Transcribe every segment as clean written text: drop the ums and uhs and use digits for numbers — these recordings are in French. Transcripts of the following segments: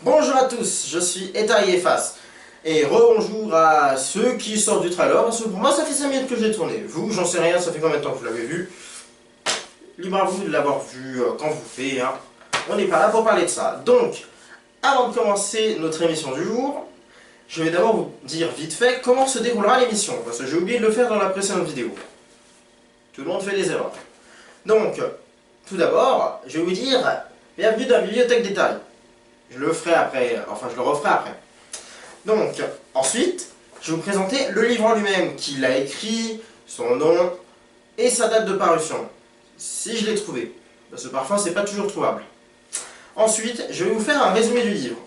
Bonjour à tous, je suis Etariefas et rebonjour à ceux qui sortent du trailer parce que pour moi ça fait 5 minutes que je l'ai tourné. Vous, j'en sais rien, ça fait combien de temps que vous l'avez vu? Libre à vous de l'avoir vu quand vous voulez, hein. On n'est pas là pour parler de ça. Donc, avant de commencer notre émission du jour, je vais d'abord vous dire vite fait comment se déroulera l'émission parce que j'ai oublié de le faire dans la précédente vidéo. Tout le monde fait des erreurs. Donc, tout d'abord, je vais vous dire bienvenue dans la bibliothèque détail. Je le ferai après, enfin je le referai après. Donc, ensuite, je vais vous présenter le livre en lui-même, qui l'a écrit, son nom et sa date de parution. Si je l'ai trouvé, parce que parfois c'est pas toujours trouvable. Ensuite, je vais vous faire un résumé du livre.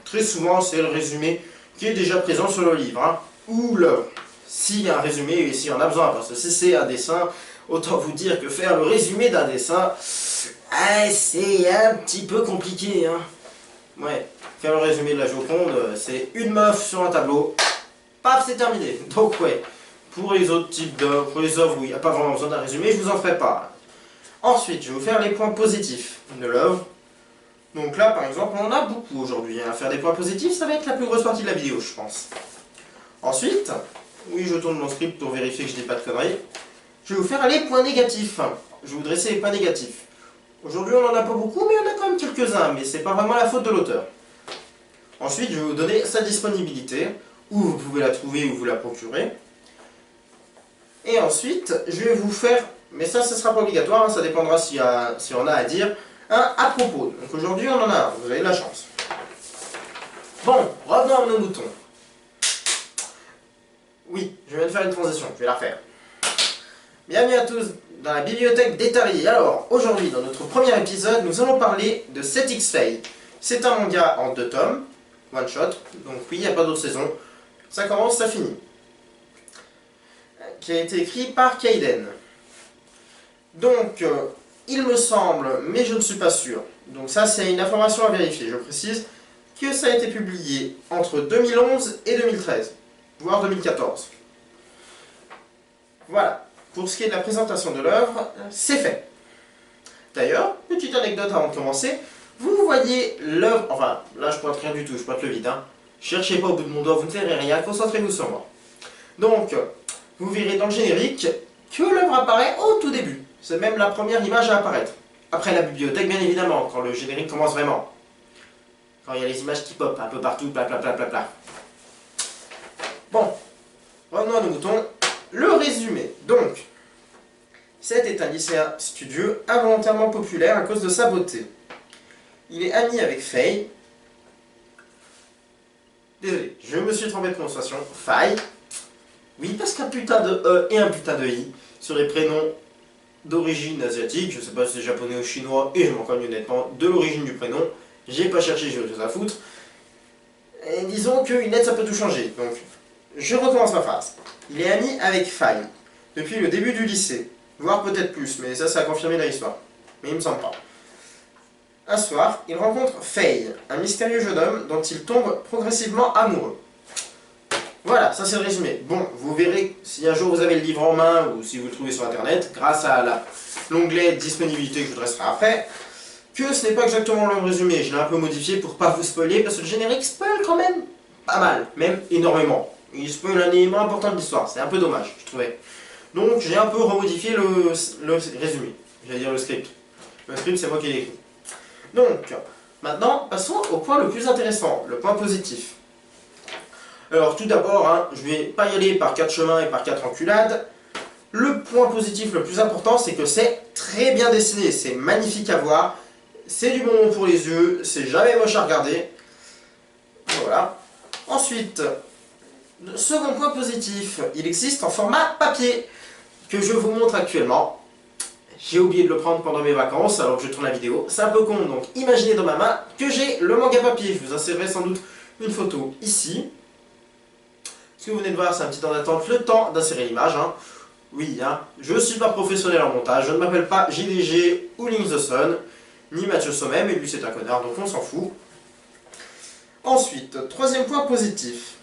Très souvent, c'est le résumé qui est déjà présent sur le livre, hein, ou l'œuvre. S'il y a un résumé et s'il y en a besoin, parce que si c'est un dessin, autant vous dire que faire le résumé d'un dessin, c'est un petit peu compliqué, hein. Ouais, faire le résumé de la Joconde, c'est une meuf sur un tableau, paf, c'est terminé. Donc ouais, pour les autres types d'œuvres, pour les œuvres où il n'y a pas vraiment besoin d'un résumé, je vous en ferai pas. Ensuite, je vais vous faire les points positifs de l'œuvre. Donc là, par exemple, on en a beaucoup aujourd'hui. À faire des points positifs, ça va être la plus grosse partie de la vidéo, je pense. Ensuite, oui, je tourne mon script pour vérifier que je dis pas de conneries. Je vais vous faire les points négatifs. Je vais vous dresser les points négatifs. Aujourd'hui, on n'en a pas beaucoup, mais on a quand même quelques-uns, mais c'est pas vraiment la faute de l'auteur. Ensuite, je vais vous donner sa disponibilité, où vous pouvez la trouver ou vous la procurer. Et ensuite, je vais vous faire, mais ça, ce sera pas obligatoire, hein, ça dépendra si on a à dire, un à propos. Donc aujourd'hui, on en a un, vous avez de la chance. Bon, revenons à nos moutons. Oui, je viens de faire une transition, je vais la refaire. Bienvenue à tous dans la bibliothèque d'Etari. Alors, aujourd'hui, dans notre premier épisode, nous allons parler de 7X Fail. C'est un manga en 2 tomes, one shot, donc oui, il n'y a pas d'autre saison. Ça commence, ça finit. Qui a été écrit par Kaiden. Donc, il me semble, mais je ne suis pas sûr, donc ça c'est une information à vérifier, je précise, que ça a été publié entre 2011 et 2013, voire 2014. Voilà. Pour ce qui est de la présentation de l'œuvre, c'est fait. D'ailleurs, petite anecdote avant de commencer, vous voyez l'œuvre, enfin là je pointe rien du tout, je pointe le vide, hein. Cherchez pas au bout de mon doigt, vous ne verrez rien, concentrez-vous sur moi. Donc, vous verrez dans le générique que l'œuvre apparaît au tout début. C'est même la première image à apparaître. Après la bibliothèque, bien évidemment, quand le générique commence vraiment. Quand il y a les images qui pop un peu partout, bla bla bla bla bla. Bon, revenons à nos moutons. Le résumé. Donc, Seth est un lycéen studieux, involontairement populaire à cause de sa beauté. Il est ami avec Faye. Désolé, je me suis trompé de prononciation. Faye. Oui, parce qu'un putain de E et un putain de I sur les prénoms d'origine asiatique, je sais pas si c'est japonais ou chinois, et je m'en cogne honnêtement de l'origine du prénom. J'ai pas cherché, j'ai autre chose à foutre. Et disons qu'une lettre ça peut tout changer. Donc, je recommence ma phrase. Il est ami avec Faye depuis le début du lycée, voire peut-être plus, mais ça a confirmé dans l'histoire. Mais il me semble pas. Un soir, il rencontre Faye, un mystérieux jeune homme dont il tombe progressivement amoureux. Voilà, ça c'est le résumé. Bon, vous verrez si un jour vous avez le livre en main ou si vous le trouvez sur internet, grâce à l'onglet disponibilité que je vous dresserai après, que ce n'est pas exactement le même résumé. Je l'ai un peu modifié pour pas vous spoiler, parce que le générique spoil quand même pas mal, même énormément. Il spoil un élément important de l'histoire, c'est un peu dommage, je trouvais. Donc j'ai un peu remodifié le résumé, j'allais dire le script. Le script c'est moi qui l'ai écrit. Donc, maintenant, passons au point le plus intéressant, le point positif. Alors tout d'abord, hein, je vais pas y aller par 4 chemins et par 4 enculades. Le point positif le plus important, c'est que c'est très bien dessiné, c'est magnifique à voir, c'est du bonbon pour les yeux, c'est jamais moche à regarder. voilà. Ensuite, second point positif, il existe en format papier, que je vous montre actuellement. J'ai oublié de le prendre pendant mes vacances alors que je tourne la vidéo. C'est un peu con, donc imaginez dans ma main que j'ai le manga papier. Je vous insérerai sans doute une photo ici. Ce que vous venez de voir, c'est un petit temps d'attente, le temps d'insérer l'image. Hein. Oui, hein, je ne suis pas professionnel en montage, je ne m'appelle pas JDG ou Link the Sun, ni Mathieu Sommet, mais lui c'est un connard, donc on s'en fout. Ensuite, troisième point positif.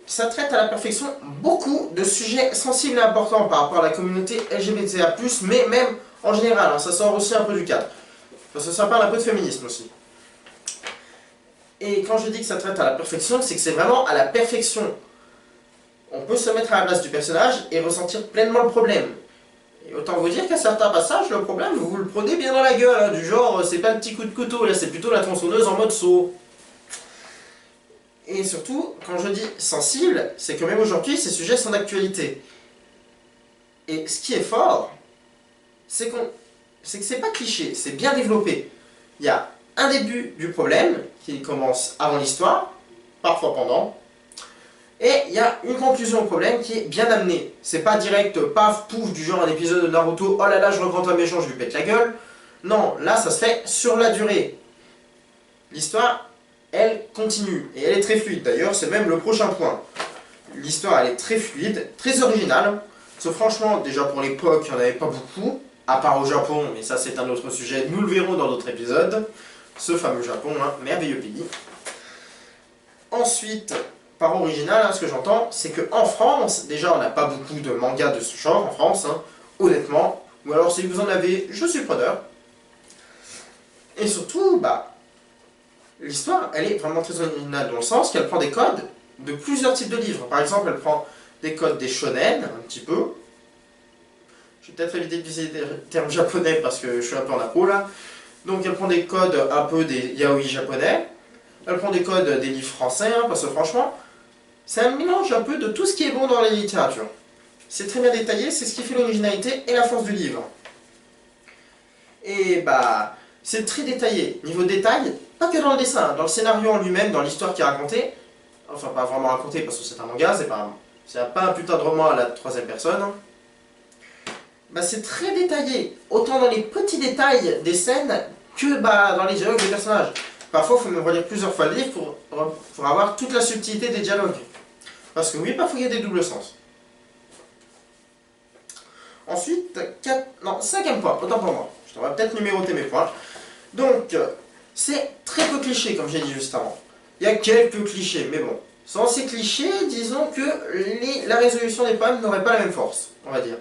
Ça traite à la perfection beaucoup de sujets sensibles et importants par rapport à la communauté LGBTA+, mais même en général, hein, ça sort aussi un peu du cadre. Parce que ça parle un peu de féminisme aussi. Et quand je dis que ça traite à la perfection, c'est que c'est vraiment à la perfection. On peut se mettre à la place du personnage et ressentir pleinement le problème. Et autant vous dire qu'à certains passages, le problème, vous le prenez bien dans la gueule, hein, du genre, c'est pas le petit coup de couteau, là c'est plutôt la tronçonneuse en mode saut. Et surtout, quand je dis sensible, c'est que même aujourd'hui, ces sujets sont d'actualité. Et ce qui est fort, c'est que c'est pas cliché, c'est bien développé. Il y a un début du problème, qui commence avant l'histoire, parfois pendant, et il y a une conclusion au problème qui est bien amenée. C'est pas direct, paf, pouf, du genre un épisode de Naruto, oh là là, je rencontre un méchant, je lui pète la gueule. Non, là, ça se fait sur la durée. L'histoire, elle continue, et elle est très fluide. D'ailleurs, c'est même le prochain point. L'histoire, elle est très fluide, très originale. Sauf franchement, déjà pour l'époque, il n'y en avait pas beaucoup, à part au Japon, mais ça c'est un autre sujet, nous le verrons dans d'autres épisodes. Ce fameux Japon, hein, merveilleux pays. Ensuite, par original, hein, ce que j'entends, c'est qu'en France, déjà on n'a pas beaucoup de mangas de ce genre en France, hein, honnêtement. Ou alors si vous en avez, je suis preneur. Et surtout, bah, l'histoire, elle est vraiment très originale dans le sens qu'elle prend des codes de plusieurs types de livres. Par exemple, elle prend des codes des shonen, un petit peu. Je vais peut-être éviter d'utiliser des termes japonais parce que je suis un peu en appro là. Donc elle prend des codes un peu des yaoi japonais. Elle prend des codes des livres français, hein, parce que franchement, c'est un mélange un peu de tout ce qui est bon dans la littérature. C'est très bien détaillé, c'est ce qui fait l'originalité et la force du livre. Et bah, c'est très détaillé. Niveau détail, pas que dans le dessin, hein, dans le scénario en lui-même, dans l'histoire qui est racontée. Enfin, pas vraiment racontée parce que c'est un manga, c'est pas un putain de roman à la troisième personne. Bah, c'est très détaillé, autant dans les petits détails des scènes que bah, dans les dialogues des personnages. Parfois, il faut même relire plusieurs fois le livre pour avoir toute la subtilité des dialogues. Parce que oui, parfois il y a des doubles sens. Ensuite, cinquième point, autant pour moi. Je devrais peut-être numéroter mes points. Donc, c'est très peu cliché, comme j'ai dit juste avant. Il y a quelques clichés, mais bon. Sans ces clichés, disons que la résolution des problèmes n'aurait pas la même force, on va dire.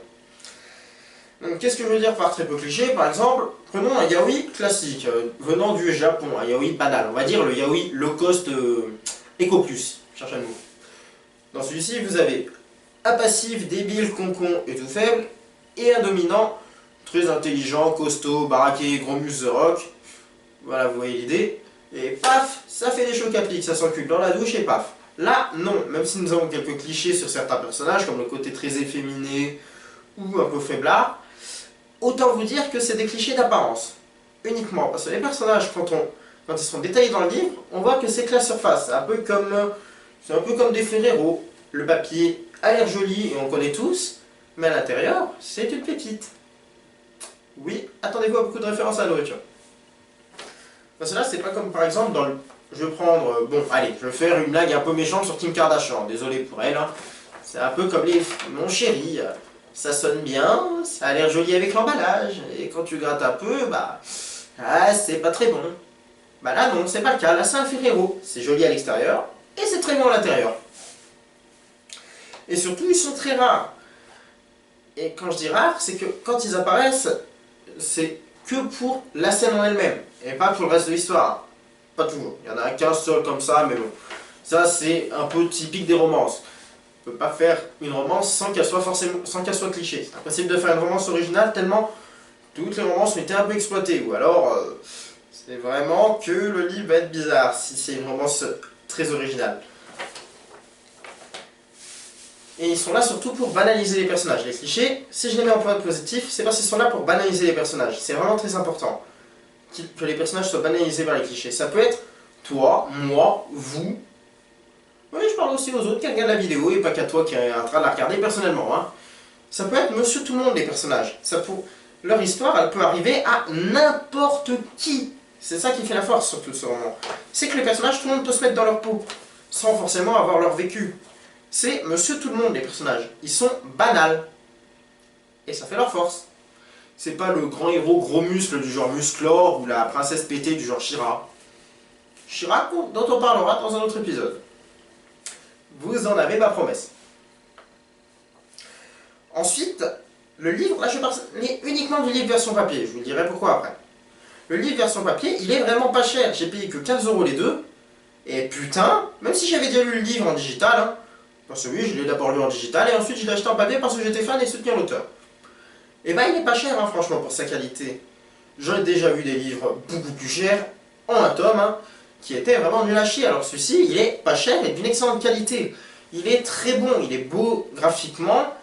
Donc, qu'est-ce que je veux dire par très peu cliché? Par exemple, prenons un yaoi classique, venant du Japon, un yaoi banal. On va dire le yaoi low cost Eco Plus, cherche un mot. Dans celui-ci, vous avez un passif débile, concon et tout faible, et un dominant très intelligent, costaud, baraqué, gros muscle the rock. Voilà, vous voyez l'idée. Et paf, ça fait des chocs à pic, ça s'encule dans la douche et paf. Là, non, même si nous avons quelques clichés sur certains personnages, comme le côté très efféminé ou un peu faiblard, autant vous dire que c'est des clichés d'apparence. Uniquement, parce que les personnages, quand ils sont détaillés dans le livre, on voit que c'est que la surface. C'est un peu comme des Ferrero. Le papier a l'air joli et on connaît tous, mais à l'intérieur, c'est une pépite. Oui, attendez-vous à beaucoup de références à la nourriture. Parce que là, c'est pas comme par exemple dans le... Je vais prendre... Bon, allez, je vais faire une blague un peu méchante sur Kim Kardashian. Désolé pour elle. Hein. C'est un peu comme les... Mon chéri, ça sonne bien, ça a l'air joli avec l'emballage. Et quand tu grattes un peu, bah... Ah, c'est pas très bon. Bah là, non, c'est pas le cas. Là, c'est un Ferrero. C'est joli à l'extérieur et c'est très bon à l'intérieur. Et surtout, ils sont très rares. Et quand je dis rares, c'est que quand ils apparaissent, c'est que pour la scène en elle-même, et pas pour le reste de l'histoire. Pas toujours. Il y en a qu'un seul comme ça, mais bon. Ça, c'est un peu typique des romances. On ne peut pas faire une romance sans qu'elle soit cliché. C'est impossible de faire une romance originale tellement toutes les romances ont été un peu exploitées. Ou alors, c'est vraiment que le livre va être bizarre si c'est une romance très originale. Et ils sont là surtout pour banaliser les personnages. Les clichés, si je les mets en point positif, c'est parce qu'ils sont là pour banaliser les personnages. C'est vraiment très important que les personnages soient banalisés par les clichés. Ça peut être toi, moi, vous. Oui, je parle aussi aux autres qui regardent la vidéo et pas qu'à toi qui est en train de la regarder personnellement. Hein. Ça peut être monsieur tout le monde, les personnages. Leur histoire, elle peut arriver à n'importe qui. C'est ça qui fait la force, surtout, ce roman. C'est que les personnages, tout le monde peut se mettre dans leur peau, sans forcément avoir leur vécu. C'est monsieur tout le monde, les personnages. Ils sont banals. Et ça fait leur force. C'est pas le grand héros gros muscle du genre Musclor ou la princesse pétée du genre Shira. Shira, dont on parlera dans un autre épisode. Vous en avez ma promesse. Ensuite, le livre, là je parle uniquement du livre version papier, je vous dirai pourquoi après. Le livre version papier, il est vraiment pas cher, j'ai payé que 15 € les deux, et putain, même si j'avais déjà lu le livre en digital, hein, parce que oui, je l'ai d'abord lu en digital, et ensuite je l'ai acheté en papier parce que j'étais fan et soutenir l'auteur. Et bah il est pas cher, hein, franchement, pour sa qualité. J'en ai déjà vu des livres beaucoup plus chers, en un tome, hein, qui étaient vraiment nul à chier, alors celui-ci, il est pas cher et d'une excellente qualité. Il est très bon, il est beau graphiquement,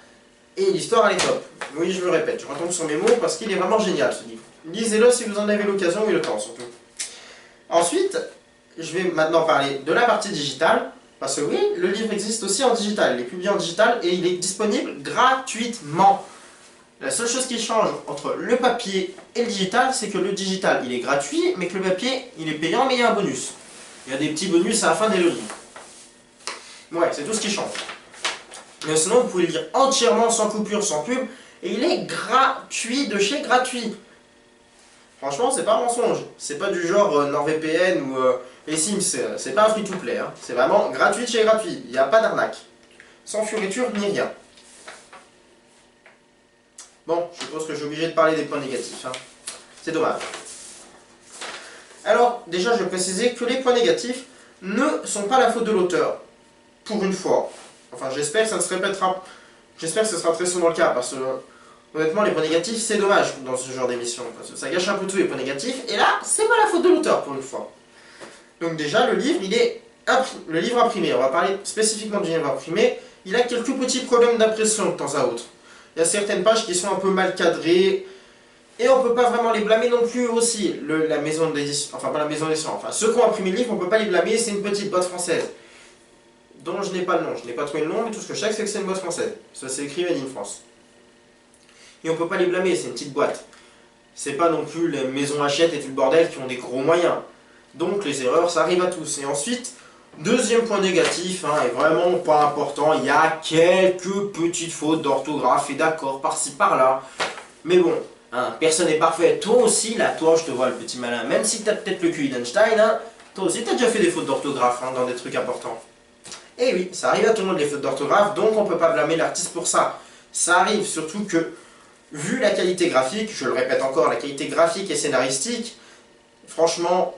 et l'histoire elle est top. Oui, je le répète, je retombe sur mes mots parce qu'il est vraiment génial ce livre. Lisez-le si vous en avez l'occasion et le temps surtout. Ensuite, je vais maintenant parler de la partie digitale. Parce que oui, le livre existe aussi en digital. Il est publié en digital et il est disponible gratuitement. La seule chose qui change entre le papier et le digital, c'est que le digital il est gratuit, mais que le papier il est payant, mais il y a un bonus. Il y a des petits bonus à la fin des livres. Ouais, c'est tout ce qui change. Mais sinon, vous pouvez le lire entièrement, sans coupure, sans pub, et il est gratuit de chez gratuit. Franchement, c'est pas un mensonge. C'est pas du genre NordVPN ou les Sims, c'est pas un free-to-play. Hein. C'est vraiment gratuit de chez gratuit. Il n'y a pas d'arnaque. Sans fioriture ni rien. Bon, je suppose que je suis obligé de parler des points négatifs. Hein. C'est dommage. Alors, déjà, je vais préciser que les points négatifs ne sont pas la faute de l'auteur. Pour une fois. Enfin, j'espère que ça ne se répétera. J'espère que ce sera très souvent le cas, parce que, honnêtement, les points négatifs, c'est dommage dans ce genre d'émission. Parce que ça gâche un peu tous les points négatifs, et là, c'est pas la faute de l'auteur, pour une fois. Donc déjà, le livre, le livre imprimé, on va parler spécifiquement du livre imprimé, il a quelques petits problèmes d'impression de temps à autre. Il y a certaines pages qui sont un peu mal cadrées, et on peut pas vraiment les blâmer non plus aussi. La maison d'édition, enfin pas la maison d'édition, enfin ceux qui ont imprimé le livre, on peut pas les blâmer, c'est une petite boîte française. Dont je n'ai pas le nom, je n'ai pas trouvé le nom, mais tout ce que je sais c'est que c'est une boîte française. Ça c'est écrit Made in France. Et on peut pas les blâmer, c'est une petite boîte. C'est pas non plus les maisons Hachette et tout le bordel qui ont des gros moyens. Donc les erreurs, ça arrive à tous. Et ensuite, deuxième point négatif, hein, et vraiment pas important, il y a quelques petites fautes d'orthographe et d'accords par-ci par-là. Mais bon, hein, personne n'est parfait. Toi aussi, là, toi, je te vois le petit malin. Même si t'as peut-être le QI d'Einstein, hein, toi aussi t'as déjà fait des fautes d'orthographe hein, dans des trucs importants. Et oui, ça arrive à tout le monde les fautes d'orthographe, donc on peut pas blâmer l'artiste pour ça. Ça arrive surtout que, vu la qualité graphique, je le répète encore, la qualité graphique et scénaristique, franchement,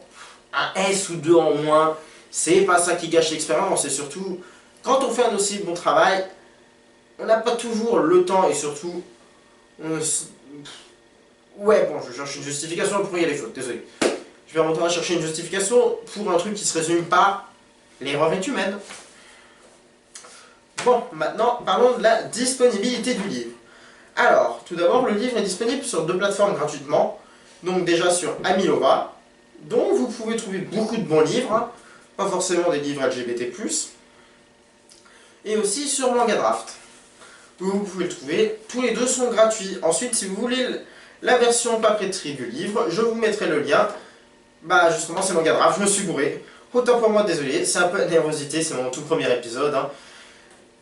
un S ou deux en moins, c'est pas ça qui gâche l'expérience, et surtout, quand on fait un aussi bon travail, on n'a pas toujours le temps, et surtout, ouais, bon, je cherche une justification pour y aller fautes, désolé. Je vais remonter à chercher une justification pour un truc qui se résume par l'erreur est humaine. Bon, maintenant, parlons de la disponibilité du livre. Alors, tout d'abord, le livre est disponible sur 2 plateformes gratuitement. Donc déjà sur Amilova, dont vous pouvez trouver beaucoup de bons livres, hein, pas forcément des livres LGBT+, et aussi sur Mangadraft, où vous pouvez le trouver. Tous les deux sont gratuits. Ensuite, si vous voulez la version papeterie du livre, je vous mettrai le lien. Bah justement, c'est Mangadraft, je me suis bourré. Autant pour moi, désolé, c'est un peu de nervosité, c'est mon tout premier épisode. Hein.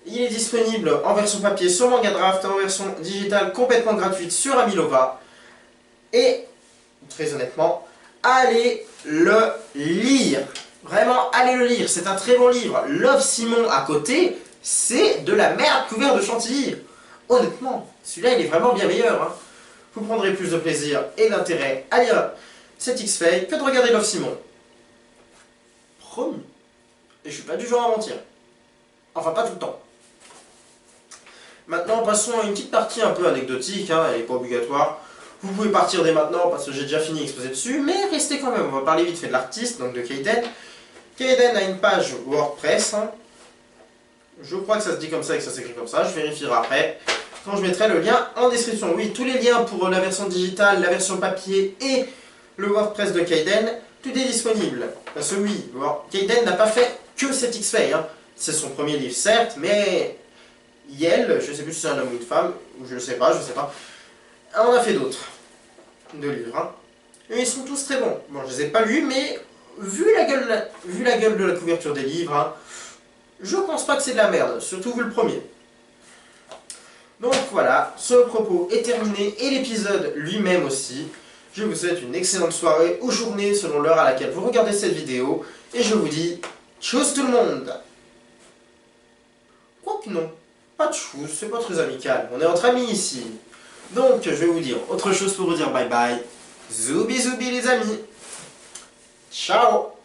Il est disponible en version papier sur Mangadraft, en version digitale complètement gratuite sur Amilova. Et, très honnêtement, allez le lire. Vraiment, allez le lire. C'est un très bon livre. Love Simon à côté, c'est de la merde couverte de chantilly. Honnêtement, celui-là, il est vraiment bien meilleur. Hein. Vous prendrez plus de plaisir et d'intérêt à lire cet X-Fay que de regarder Love Simon. Promis. Et je suis pas du genre à mentir. Enfin, pas tout le temps. Maintenant, passons à une petite partie un peu anecdotique, hein, elle n'est pas obligatoire. Vous pouvez partir dès maintenant parce que j'ai déjà fini d'exposer dessus, mais restez quand même, on va parler vite fait de l'artiste, donc de Kayden. Kayden a une page WordPress, hein. Je crois que ça se dit comme ça et que ça s'écrit comme ça, je vérifierai après, quand je mettrai le lien en description. Oui, tous les liens pour la version digitale, la version papier et le WordPress de Kayden tout est disponible. Parce que oui, bon, Kaiden n'a pas fait que cet X-Fay, hein. C'est son premier livre, certes, mais Yel, je sais plus si c'est un homme ou une femme, ou je sais pas, on en a fait d'autres, de livres, hein. Et ils sont tous très bons. Bon, je les ai pas lus, mais vu la gueule de la couverture des livres, hein, je pense pas que c'est de la merde, surtout vu le premier. Donc voilà, ce propos est terminé, et l'épisode lui-même aussi. Je vous souhaite une excellente soirée ou journée selon l'heure à laquelle vous regardez cette vidéo, et je vous dis, tchuss tout le monde! Quoique non, pas de tchuss, c'est pas très amical, on est entre amis ici. Donc je vais vous dire autre chose pour vous dire bye bye. Zoubi zoubi les amis. Ciao.